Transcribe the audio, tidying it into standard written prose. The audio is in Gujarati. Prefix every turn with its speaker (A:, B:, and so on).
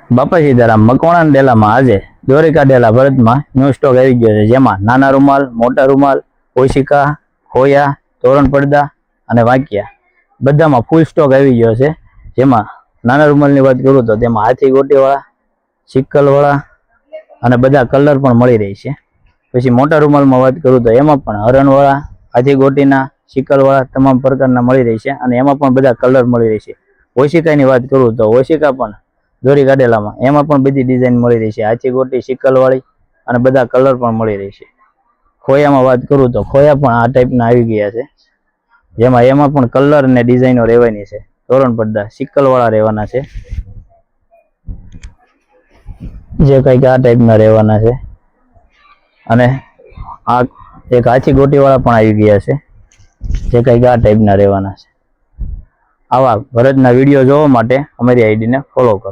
A: બાપા સીતારામ મકવાણા ડેલામાં આજે દોરી કાઢેલા ભરતમાં ન્યૂ સ્ટોક આવી ગયો છે, જેમાં નાના રૂમાલ, મોટા રૂમાલ, ઓશિકા, ખોયા, તોરણ પડદા અને વાંકિયા બધામાં ફૂલ સ્ટોક આવી ગયો છે। જેમાં નાના રૂમાલની વાત કરું તો તેમાં હાથી ગોટીવાળા, સિક્કલવાળા અને બધા કલર પણ મળી રહી છે। પછી મોટા રૂમાલમાં વાત કરું તો એમાં પણ હરણવાળા, હાથી ગોટીના, સિક્કલવાળા તમામ પ્રકારના મળી રહી છે અને એમાં પણ બધા કલર મળી રહી છે। ઓશિકાની વાત કરું તો ઓશિકા પણ દોરી કાઢેલામાં એમાં પણ બધી ડિઝાઇન મળી રહી છે, હાથી ગોટી, સિક્કલવાળી અને બધા કલર પણ મળી રહી છે। ખોયામાં વાત કરું તો ખોયા પણ આ ટાઈપના આવી ગયા છે, જેમાં એમાં પણ કલર અને ડિઝાઇનો રહેવાની છે। તોરણ પડદા સિક્કલવાળા રહેવાના છે, જે કંઈક આ ટાઈપના રહેવાના છે અને આ એક હાથી ગોટીવાળા પણ આવી ગયા છે, જે કંઈક આ ટાઈપના રહેવાના છે। આવા ભરતના વિડીયો જોવા માટે અમારી આઈડીને ફોલો કરો।